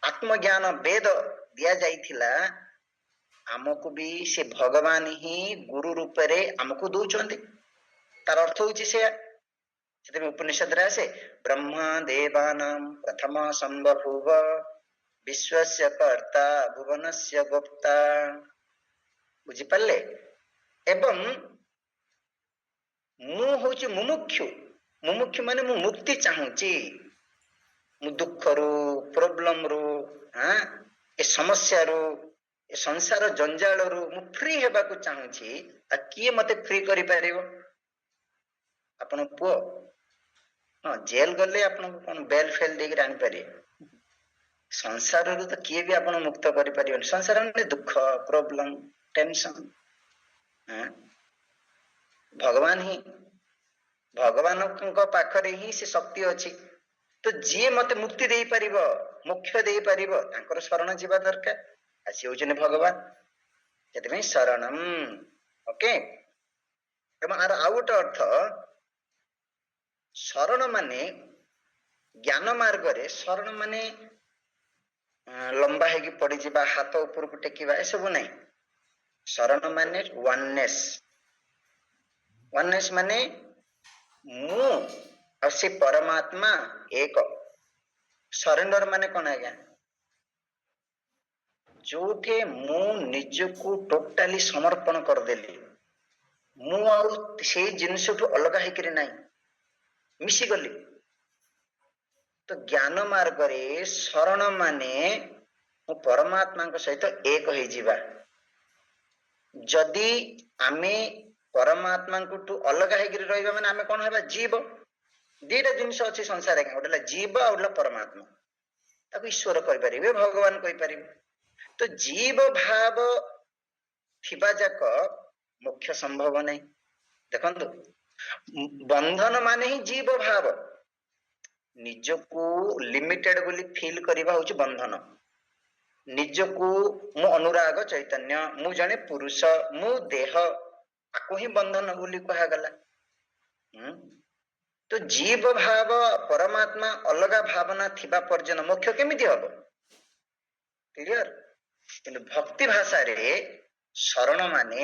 ଆତ୍ମଜ୍ଞାନ ବେଦ ଦିଆଯାଇଥିଲା, ଆମକୁ ବି ସେ ଭଗବାନ ହିଁ ଗୁରୁ ରୂପରେ ଆମକୁ ଦଉଛନ୍ତି। ତାର ଅର୍ଥ ହଉଛି ସେୟା। ସେଥିପାଇଁ ଉପନିଷଦରେ ଆସେ ବ୍ରହ୍ମା ଦେବାନାଂ ପ୍ରଥମ ସମ୍ବଭୂବ ବିଶ୍ୱସ୍ୟ କର୍ତ୍ତା ଭୁବନସ୍ୟ ଗୋପ୍ତା। ବୁଝିପାରିଲେ? ଏବଂ ମୁଁ ହଉଛି ମୁମୁକ୍ଷୁ। ମୁମୁକ୍ଷୁ ମାନେ ମୁଁ ମୁକ୍ତି ଚାହୁଁଛି, ମୁଁ ଦୁଃଖରୁ, ପ୍ରୋବ୍ଲେମରୁ, ଏ ସମସ୍ୟାରୁ, ଏ ସଂସାର ଜଞ୍ଜାଳରୁ ମୁଁ ଫ୍ରି ହେବାକୁ ଚାହୁଁଛି। ଆଉ କିଏ ମତେ ଫ୍ରି କରିପାରିବ? ଆପଣ ପୁଅ? ହଁ, ଜେଲ ଗଲେ ଆପଣଙ୍କୁ କଣ ବେଲ ଫେଲ ଦେଇକି ଆଣିପାରିବେ? ସଂସାରରୁ ତ କିଏ ବି ଆପଣ ମୁକ୍ତ କରିପାରିବନି। ସଂସାର ମାନେ ଦୁଃଖ, ପ୍ରୋବ୍ଲେମ, ଟେନସନ। ଭଗବାନ ହିଁ, ଭଗବାନଙ୍କ ପାଖରେ ହିଁ ସେ ଶକ୍ତି ଅଛି। ତ ଯିଏ ମତେ ମୁକ୍ତି ଦେଇପାରିବ, ମୋକ୍ଷ ଦେଇପାରିବ, ତାଙ୍କର ଶରଣ ଯିବା ଦରକାର। ଆଉ ସିଏ ହଉଛନ୍ତି ଭଗବାନ। ସେଥିପାଇଁ ଶରଣମ୍। ଓକେ। ଏବଂ ଆର ଆଉ ଗୋଟେ ଅର୍ଥ, ଶରଣ ମାନେ ଜ୍ଞାନ ମାର୍ଗରେ, ଶରଣ ମାନେ ଲମ୍ବା ହେଇକି ପଡିଯିବା, ହାତ ଉପରକୁ ଟେକିବା, ଏସବୁ ନାହିଁ। ଶରଣ ମାନେ ୱାନନେସ। ୱାନନେସ ମାନେ ମୁଁ ଆଉ ସେ ପରମାତ୍ମା ଏକ। ସରେଣ୍ଡର ମାନେ କଣ ଆଜ୍ଞା? ଯୋଉଠି ମୁଁ ନିଜକୁ ଟୋଟାଲି ସମର୍ପଣ କରିଦେଲି, ମୁଁ ଆଉ ସେଇ ଜିନିଷଠୁ ଅଲଗା ହେଇକରି ନାହିଁ, ମିଶିଗଲି। ତ ଜ୍ଞାନ ମାର୍ଗରେ ଶରଣ ମାନେ ମୁଁ ପରମାତ୍ମାଙ୍କ ସହିତ ଏକ ହେଇଯିବା। ଯଦି ଆମେ ପରମାତ୍ମାଙ୍କଠୁ ଅଲଗା ହେଇକିରି ରହିବା ମାନେ ଆମେ କଣ ହେବା? ଜୀବ। ଦିଟା ଜିନିଷ ଅଛି ସଂସାରରେ, ଗୋଟେ ହେଲା ଜୀବ ଆଉ ଗୋଟେ ହେଲା ପରମାତ୍ମା। ତାକୁ ଈଶ୍ୱର କହିପାରିବେ, ଭଗବାନ କହିପାରିବେ। ତ ଜୀବ ଭାବ ଥିବା ଯାକ ମୋକ୍ଷ ସମ୍ଭବ ନାହିଁ। ଦେଖନ୍ତୁ, ବନ୍ଧନ ମାନେ ହିଁ ଜୀବ ଭାବ। ନିଜକୁ ଲିମିଟେଡ ବୋଲି ଫିଲ୍ କରିବା ହଉଛି ବନ୍ଧନ। ନିଜକୁ ମୁଁ ଅନୁରାଗ ଚୈତନ୍ୟ, ମୁଁ ଜଣେ ପୁରୁଷ, ମୁଁ ଦେହ, ଆକୁ ହିଁ ବନ୍ଧନ ବୋଲି କୁହାଗଲା। ତ ଜୀବ ଭାବ ପରମାତ୍ମା ଅଲଗା ଭାବନା ଥିବା ପର୍ଯ୍ୟନ୍ତ ମୋକ୍ଷ କେମିତି ହବ? କ୍ଲିୟର? କିନ୍ତୁ ଭକ୍ତି ଭାଷାରେ ଶରଣ ମାନେ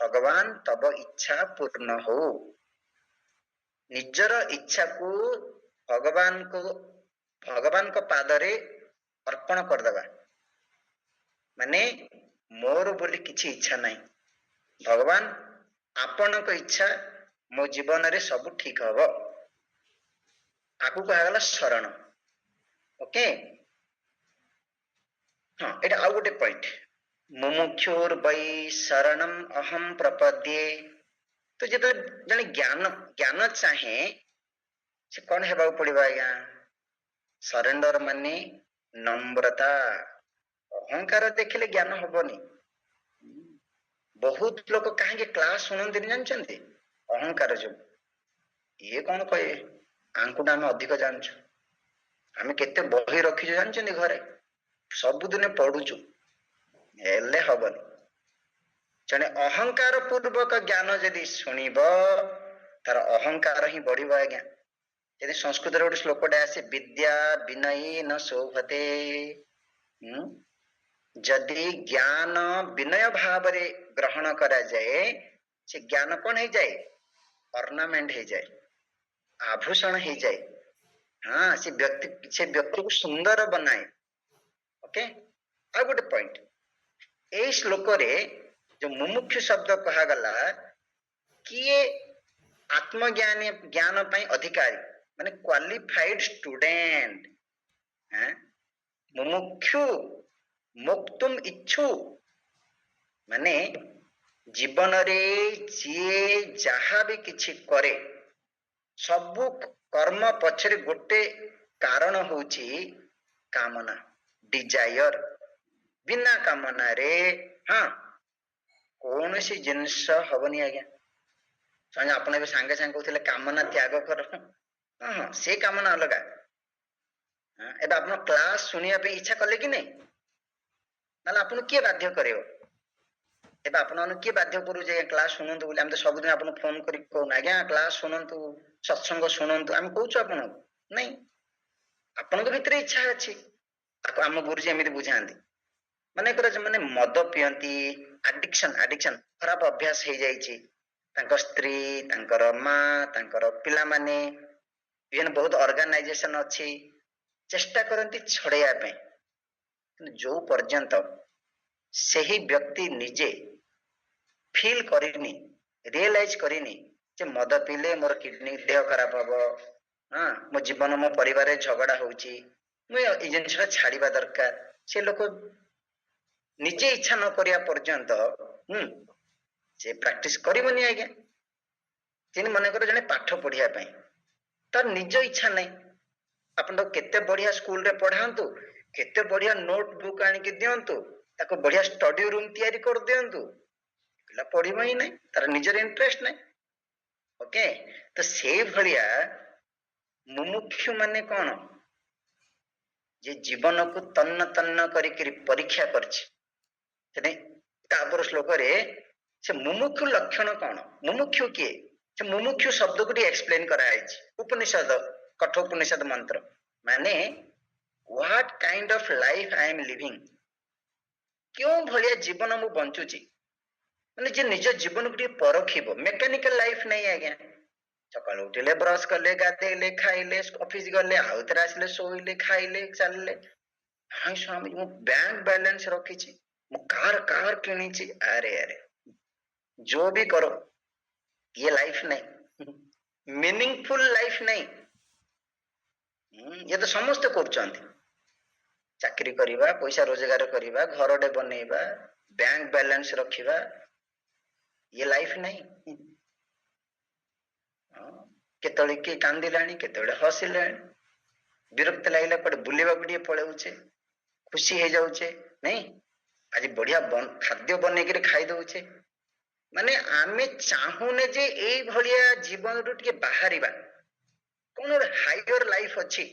ଭଗବାନ ତବ ଇଚ୍ଛା ପୂର୍ଣ୍ଣ ହଉ। ନିଜର ଇଚ୍ଛାକୁ ଭଗବାନଙ୍କ ପାଦରେ ଅର୍ପଣ କରିଦେବା। ମାନେ ମୋର ବୋଲି କିଛି ଇଚ୍ଛା ନାହିଁ, ଭଗବାନ ଆପଣଙ୍କ ଇଚ୍ଛା ମୋ ଜୀବନରେ ସବୁ ଠିକ ହବ। ଆକୁ କୁହାଗଲା ଶରଣ। ଓକେ। ହଁ, ଏଇଟା ଆଉ ଗୋଟେ ପଏଣ୍ଟ। ମୁମୁକ୍ଷୁର୍ ବୈ ଶରଣମ୍ ଅହଂ ପ୍ରପଦ୍ୟେ। ତ ଯେତେବେଳେ ଜଣେ ଜ୍ଞାନ ଚାହେଁ, ସେ କଣ ହେବାକୁ ପଡିବ ଆଜ୍ଞା? ସରେଣ୍ଡର ମାନେ ନମ୍ରତା। ଅହଙ୍କାର ଦେଖିଲେ ଜ୍ଞାନ ହବନି। ବହୁତ ଲୋକ କାହିଁକି କ୍ଲାସ ଶୁଣନ୍ତିନି ଜାଣିଛନ୍ତି? ଅହଙ୍କାର ଯୋଗୁ। ଇଏ କଣ କହିବେ, ଆଙ୍କୁଟା ଆମେ ଅଧିକ ଜାଣିଛୁ, ଆମେ କେତେ ବହି ରଖିଛୁ ଜାଣିଛନ୍ତି ଘରେ, ସବୁଦିନେ ପଢୁଛୁ, ହେଲେ ହବନି। ଜଣେ ଅହଙ୍କାର ପୂର୍ବକ ଜ୍ଞାନ ଯଦି ଶୁଣିବ ତାର ଅହଙ୍କାର ହିଁ ବଢିବ ଆଜ୍ଞା। ଯଦି ସଂସ୍କୃତରେ ଗୋଟେ ଶ୍ଲୋକଟେ ଆସେ, ବିଦ୍ୟା ବିନୟୀ ନ ଶୋଭତେ, ଯଦି ଜ୍ଞାନ ବିନୟ ଭାବରେ ଗ୍ରହଣ କରାଯାଏ ସେ ଜ୍ଞାନ କଣ ହେଇଯାଏ, ଅର୍ଣ୍ଣାମେଣ୍ଟ ହେଇଯାଏ, ଆଭୂଷଣ ହେଇଯାଏ। ହଁ, ସେ ବ୍ୟକ୍ତିକୁ ସୁନ୍ଦର ବନାଏ। ଓକେ, ଆଉ ଗୋଟେ ପଏଣ୍ଟ, ଏଇ ଶ୍ଲୋକରେ ଯୋଉ ମୁମୁକ୍ଷୁ ଶବ୍ଦ କୁହାଗଲା, କିଏ ଆତ୍ମଜ୍ଞାନୀ ଜ୍ଞାନ ପାଇଁ ଅଧିକାରୀ, ମାନେ କ୍ୱାଲିଫାଇଡ ଷ୍ଟୁଡେଣ୍ଟ। ମୁମୁକ୍ଷୁ ମୋକ୍ତୁମ ଇଚ୍ଛୁ, ମାନେ ଜୀବନରେ ଯିଏ ଯାହା ବି କିଛି କରେ, ସବୁ କର୍ମ ପଛରେ ଗୋଟେ କାରଣ ହଉଛି କାମନା, ଡିଜାୟର। ବିନା କାମନାରେ ହଁ କୌଣସି ଜିନିଷ ହବନି ଆଜ୍ଞା। ଆପଣ ଏବେ ସାଙ୍ଗେ ସାଙ୍ଗେ କହୁଥିଲେ କାମନା ତ୍ୟାଗ କର, ହଁ ହଁ ସେ କାମନା ଅଲଗା। ଏବେ ଆପଣ କ୍ଲାସ ଶୁଣିବା ପାଇଁ ଇଚ୍ଛା କଲେ କି ନାଇଁ, ନହେଲେ ଆପଣଙ୍କୁ କିଏ ବାଧ୍ୟ କରିବ? ଏବେ ଆପଣମାନଙ୍କୁ କିଏ ବାଧ୍ୟ କରୁଛି କ୍ଲାସ ଶୁଣନ୍ତୁ ବୋଲି? ଆମେ ତ ସବୁଦିନ ଆପଣଙ୍କୁ ଫୋନ କରି କହୁନ ଆଜ୍ଞା କ୍ଲାସ ଶୁଣନ୍ତୁ, ସତ୍ସଙ୍ଗ ଶୁଣନ୍ତୁ, ଆମେ କହୁଛୁ ଆପଣଙ୍କୁ? ନାଇଁ, ଆପଣଙ୍କ ଭିତରେ ଇଚ୍ଛା ଅଛି। ତାକୁ ଆମ ଗୁରୁଜୀ ଏମିତି ବୁଝାନ୍ତି, ମନେକର ମାନେ ମଦ ପିଅନ୍ତି, ଆଡିକ୍ସନ ଖରାପ ଅଭ୍ୟାସ ହେଇଯାଇଛି, ତାଙ୍କ ସ୍ତ୍ରୀ, ତାଙ୍କର ମା, ତାଙ୍କର ପିଲାମାନେ, ଇଭେନ ବହୁତ ଅର୍ଗାନାଇଜେସନ ଅଛି, ଚେଷ୍ଟା କରନ୍ତି ଛଡେଇବା ପାଇଁ, କିନ୍ତୁ ଯୋଉ ପର୍ଯ୍ୟନ୍ତ ସେହି ବ୍ୟକ୍ତି ନିଜେ ଫିଲ୍ କରିନି, ରିଏଲାଇଜ କରିନି ଯେ ମଦ ପିଇଲେ ମୋର କିଡନୀ ଦେହ ଖରାପ ହବ, ମୋ ଜୀବନ ମୋ ପରିବାରରେ ଝଗଡା ହଉଛି, ମୁଁ ଏଇ ଜିନିଷଟା ଛାଡିବା ଦରକାର, ସେ ଲୋକ ନିଜେ ଇଚ୍ଛା ନ କରିବା ପର୍ଯ୍ୟନ୍ତ ସେ ପ୍ରାକ୍ଟିସ କରିବନି ଆଜ୍ଞା। ଯେମିତି ମନେକର ଜଣେ ପାଠ ପଢିବା ପାଇଁ ତାର ନିଜ ଇଚ୍ଛା ନାହିଁ, ଆପଣ ତାକୁ କେତେ ବଢିଆ ସ୍କୁଲରେ ପଢାନ୍ତୁ, କେତେ ବଢିଆ ନୋଟ ବୁକ୍ ଆଣିକି ଦିଅନ୍ତୁ, ତାକୁ ବଢିଆ ଷ୍ଟଡି ରୁମ ତିଆରି କରିଦିଅନ୍ତୁ, ପିଲା ପଢିବ ହିଁ ନାହିଁ, ତାର ନିଜର ଇଣ୍ଟରେଷ୍ଟ ନାହିଁ। ଓକେ, ତ ସେଇଭଳିଆ ମୁମୁକ୍ଷୁ ମାନେ କଣ, ଯେ ଜୀବନକୁ ତନ୍ନ ତନ୍ନ କରିକି ପରୀକ୍ଷା କରିଛି। ସେଥିପାଇଁ ତାପର ଶ୍ଲୋକରେ ସେ ମୁମୁକ୍ଷୁ ଲକ୍ଷଣ କଣ, ମୁମୁକ୍ଷୁ କିଏ, ସେ ମୁମୁକ୍ଷୁ ଶବ୍ଦକୁ ଟିକେ ଏକ୍ସପ୍ଲେନ କରାଯାଇଛି ଉପନିଷଦ, କଠୋପନିଷଦ ମନ୍ତ୍ର, ମାନେ what kind of life I am living, କେଉଁ ଭଳିଆ ଜୀବନ ମୁଁ ବଞ୍ଚୁଛି, ମାନେ ଯେ ନିଜ ଜୀବନକୁ ଟିକେ ପରଖିବ। ମେକାନିକାଲ ଲାଇଫ ନାହିଁ ଆଜ୍ଞା, ସକାଳୁ ଉଠିଲେ ବ୍ରଶ କଲେ, ଗାଧେଇଲେ, ଖାଇଲେ, ଅଫିସ ଗଲେ, ଆଉ ଥରେ ଆସିଲେ, ଶୋଇଲେ, ଖାଇଲେ, ଚାଲିଲେ। ହାଇ ସ୍ୱାମୀ ମୁଁ ବ୍ୟାଙ୍କ ବାଲାନ୍ସ ରଖିଛି, ମୁଁ କାର କିଣିଛି, ଆରେ ଆରେ जो भी करो ये लाइफ नहीं, मीनिंगफुल लाइफ नहीं। ये तो ସମସ୍ତେ କରୁଛନ୍ତି, ଚାକିରି କରିବା, ପଇସା ରୋଜଗାର କରିବା, ଘରଟେ ବନେଇବା, ବ୍ୟାଙ୍କ ବାଲାନ୍ସ ରଖିବା, ये ଲାଇଫ ନାହିଁ। କେତେବେଳେ କିଏ କାନ୍ଦିଲାଣି, କେତେବେଳେ ହସିଲାଣି, ବିରକ୍ତ ଲାଗିଲା କୁଆଡେ ବୁଲିବାକୁ ଟିକେ ପଳଉଛେ, ଖୁସି ହେଇଯାଉଛେ, ନାଇଁ ଆଜି ବଢିଆ ଖାଦ୍ୟ ବନେଇକିରି ଖାଇ ଦଉଛେ, ମାନେ ଆମେ ଚାହୁଁନେ ଯେ ଏଇଭଳିଆ ଜୀବନରୁ ଟିକେ ବାହାରିବା, କଣ ଗୋଟେ ହାଇୟର ଲାଇଫ ଅଛି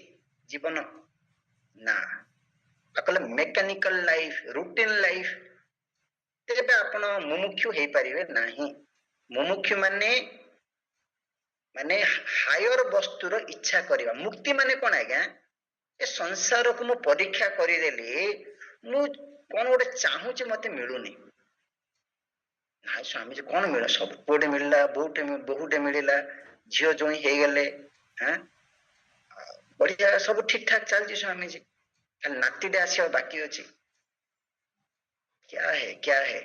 ଜୀବନ, ନା କହିଲେ ମେକାନିକାଲ ଲାଇଫ, ରୁଟିନ ଲାଇଫ, ତେବେ ଆପଣ ମୁମୁକ୍ଷୁ ହେଇପାରିବେ ନାହିଁ। ମୁମୁକ୍ଷୁ ମାନେ ମାନେ ହାୟର ବସ୍ତୁର ଇଚ୍ଛା କରିବା। ମୁକ୍ତି ମାନେ କଣ ଆଜ୍ଞା, ଏ ସଂସାରକୁ ମୁଁ ପରୀକ୍ଷା କରିଦେଲି, ମୁଁ କଣ ଗୋଟେ ଚାହୁଁଛି ମତେ ମିଳୁନି, ନାଇଁ ସ୍ୱାମୀ ଯେ କଣ ମିଳିଲା, ସବୁ ପୁଅଟେ ମିଳିଲା, ବୋହୂଟେ ମିଳିଲା, ଝିଅ ଜୋଇଁ ହେଇଗଲେ, ବଢିଆ ସବୁ ଠିକ ଠାକ ଚାଲିଛି ସ୍ୱାମୀଜୀ, ଖାଲି ନାତିଟେ ଆସିବା ବାକି ଅଛି, କ୍ୟା ହେ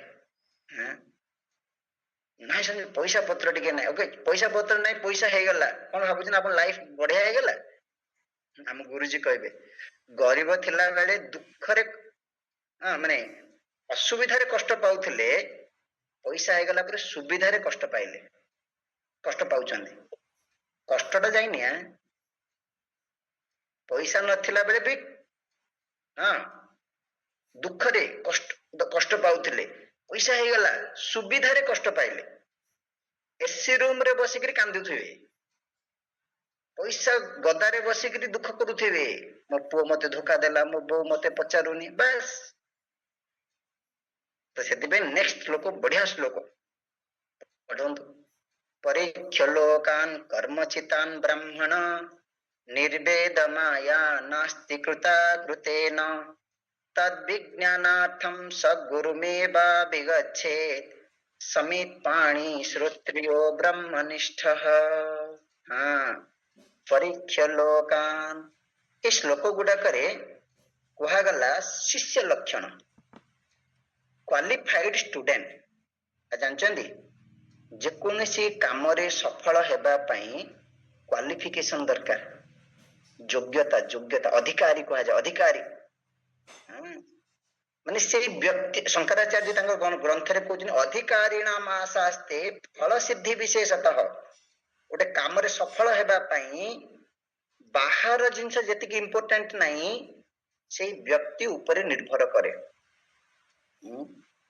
ନାଇଁ ସ୍ୱାମୀ ପଇସା ପତ୍ର ଟିକେ ନାହିଁ। ଓକେ, ପଇସା ପତ୍ର ନାହିଁ, ପଇସା ହେଇଗଲା, କଣ ଭାବୁଛନ୍ତି ଆପଣ ଲାଇଫ ବଢିଆ ହେଇଗଲା? ଆମ ଗୁରୁଜୀ କହିବେ ଗରିବ ଥିଲା ବେଳେ ଦୁଃଖରେ ମାନେ ଅସୁବିଧାରେ କଷ୍ଟ ପାଉଥିଲେ, ପଇସା ହେଇଗଲା ପରେ ସୁବିଧାରେ କଷ୍ଟ ପାଇଲେ, କଷ୍ଟ ପାଉଛନ୍ତି, କଷ୍ଟଟା ଯାଇନି। ପଇସା ନଥିଲା ବେଳେ ବି ଦୁଃଖରେ କଷ୍ଟ ପାଉଥିଲେ, ପଇସା ହେଇଗଲା ସୁବିଧାରେ କଷ୍ଟ ପାଇଲେ, ଏସି ରୁମ ରେ ବସିକିରି କାନ୍ଦୁଥିବେ, ପଇସା ଗଦାରେ ବସିକିରି ଦୁଃଖ କରୁଥିବେ, ମୋ ପୁଅ ମତେ ଧୋକା ଦେଲା, ମୋ ବୋଉ ମତେ ପଚାରୁନି, ବାସ୍। ତ ସେଥିପାଇଁ ନେକ୍ସଟ ଶ୍ଲୋକ ବଢିଆ ଶ୍ଲୋକ ପଢନ୍ତୁ। ପରୀକ୍ଷ ଲୋକାନ୍ କର୍ମଚିତାନ୍ ବ୍ରାହ୍ମଣ ନିର୍ବେଦ ମାୟା ନାସ୍ତି କୃତା କୃତେନ ତଦ୍ವಿଜ୍ଞାନାर्थं ସ ଗୁରୁमेवा विगच्छेत् समित पाणी श्रोत्रियो ब्रह्मनिष्ठः। हाँ, परीक्ष लोकान्, ଏ ଶ୍ଲୋକ ଗୁଡାକରେ କୁହାଗଲା ଶିଷ୍ୟ ଲକ୍ଷଣ, କ୍ୱାଲିଫାଇଡ ଷ୍ଟୁଡେଣ୍ଟ। ଜାଣିଛନ୍ତି ଯେକୌଣସି କାମରେ ସଫଳ ହେବା ପାଇଁ କ୍ୱାଲିଫିକେସନ ଦରକାର, ଯୋଗ୍ୟତା, ଯୋଗ୍ୟତା, ଅଧିକାରୀ କୁହାଯାଏ, ଅଧିକାରୀ। ମାନେ ସେଇ ବ୍ୟକ୍ତି, ଶଙ୍କରାଚାର୍ଯ୍ୟ ତାଙ୍କ ଗ୍ରନ୍ଥରେ କହୁଛନ୍ତି ଅଧିକାରୀଣାମ ଆଶାସ୍ତେ ଫଳ ସିଦ୍ଧି ବିଶେଷତଃ। ଗୋଟେ କାମରେ ସଫଳ ହେବା ପାଇଁ ବାହାର ଜିନିଷ ଯେତିକି ଇମ୍ପୋର୍ଟାଣ୍ଟ ନାହିଁ, ସେଇ ବ୍ୟକ୍ତି ଉପରେ ନିର୍ଭର କରେ।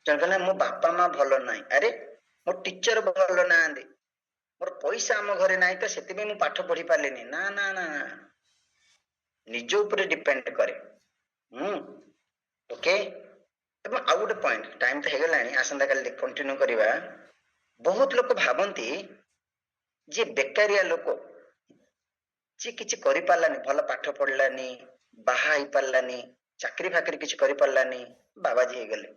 କହିଲା ମୋ ବାପା ମା ଭଲ ନାହିଁ, ଆରେ ମୋ ଟିଚର ଭଲ ନାହାନ୍ତି, ମୋର ପଇସା ଆମ ଘରେ ନାହିଁ ତ ସେଥିପାଇଁ ମୁଁ ପାଠ ପଢି ପାରିଲିନି, ନା ନା ନା, ନିଜ ଉପରେ ଡିପେଣ୍ଡ କରେ। ଓକେ। ଏବଂ ଆଉ ଗୋଟେ ପଏଣ୍ଟ, ଟାଇମ ତ ହେଇଗଲାଣି, ଆସନ୍ତାକାଲି କଣ୍ଟିନ୍ୟୁ କରିବା। ବହୁତ ଲୋକ ଭାବନ୍ତି ଯେ ବେକାରିଆ ଲୋକ, ଯିଏ କିଛି କରିପାରିଲାନି, ଭଲ ପାଠ ପଢିଲାନି, ବାହା ହେଇପାରିଲାନି, ଚାକିରି ଫାକିରି କିଛି କରିପାରିଲାନି, ବାବାଜୀ ହେଇଗଲେ।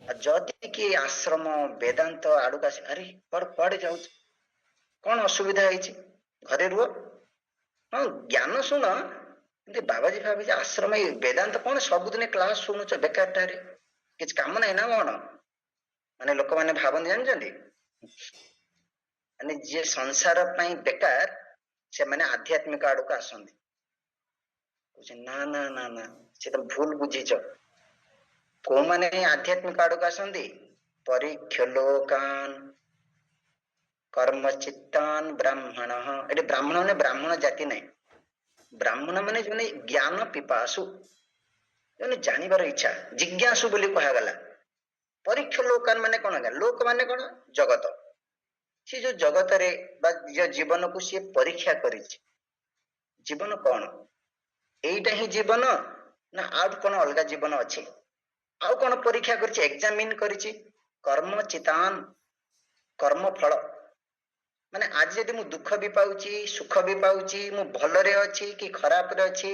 ଆଉ ଯଦି କି ଆଶ୍ରମ ବେଦାନ୍ତ ଆଡକୁ ଆସି, ଆରେ କୁଆଡେ ଯାଉଛି, କଣ ଅସୁବିଧା ହେଇଛି, ଘରେ ରୁହ, ହଁ ଜ୍ଞାନ ଶୁଣ, କିନ୍ତୁ ବାବାଜୀ ଭାବିଛି ଆଶ୍ରମ ଏଇ ବେଦାନ୍ତ କଣ ସବୁଦିନ କ୍ଲାସ ଶୁଣୁଛ ବେକାରଟାରେ, କିଛି କାମ ନାହିଁ ନା କଣ? ମାନେ ଲୋକମାନେ ଭାବନ୍ତି ଜାଣିଛନ୍ତି, ମାନେ ଯିଏ ସଂସାର ପାଇଁ ବେକାର ସେମାନେ ଆଧ୍ୟାତ୍ମିକ ଆଡକୁ ଆସନ୍ତି। ନା ନା ନା ନା, ସେ ତ ଭୁଲ ବୁଝିଛ। କୋଉମାନେ ଆଧ୍ୟାତ୍ମିକ ଆଡକୁ ଆସନ୍ତି? ପରୀକ୍ଷ ଲୋକାନ୍ କର୍ମଚିତ୍ତାନ୍ ବ୍ରାହ୍ମଣ। ଏଠି ବ୍ରାହ୍ମଣ ମାନେ ବ୍ରାହ୍ମଣ ଜାତି ନାହିଁ, ବ୍ରାହ୍ମଣ ମାନେ ଯୋଉମାନେ ଜ୍ଞାନ ପିପାସୁ, ଯୋଉମାନେ ଜାଣିବାର ଇଚ୍ଛା, ଜିଜ୍ଞାସୁ ବୋଲି କୁହାଗଲା। ପରୀକ୍ଷ ଲୋକାନ୍ ମାନେ କଣ? ଲୋକ ମାନେ କଣ? ଜଗତ। ସେ ଯୋଉ ଜଗତରେ ବା ନିଜ ଜୀବନକୁ ସିଏ ପରୀକ୍ଷା କରିଛି, ଜୀବନ କଣ, ଏଇଟା ହିଁ ଜୀବନ ନା ଆଉ କଣ ଅଲଗା ଜୀବନ ଅଛି? ଆଉ କଣ ପରୀକ୍ଷା କରିଛି, ଏକ୍ସାମିନ କରିଛି। କର୍ମଚିତାନ୍, କର୍ମ ଫଳ, ମାନେ ଆଜି ଯଦି ମୁଁ ଦୁଃଖ ବି ପାଉଛି, ସୁଖ ବି ପାଉଛି, ମୁଁ ଭଲରେ ଅଛି କି ଖରାପରେ ଅଛି,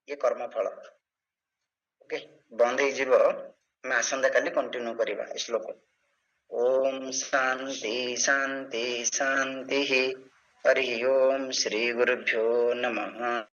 ଇଏ କର୍ମ ଫଳ। ଓକେ, ବନ୍ଦ ହେଇଯିବ, ଆମେ ଆସନ୍ତା କାଲି କଣ୍ଟିନ୍ୟୁ କରିବା ଏ ଶ୍ଲୋକ। ओम शांति शांति शांति। हरि ओम श्री गुरुभ्यो नमः।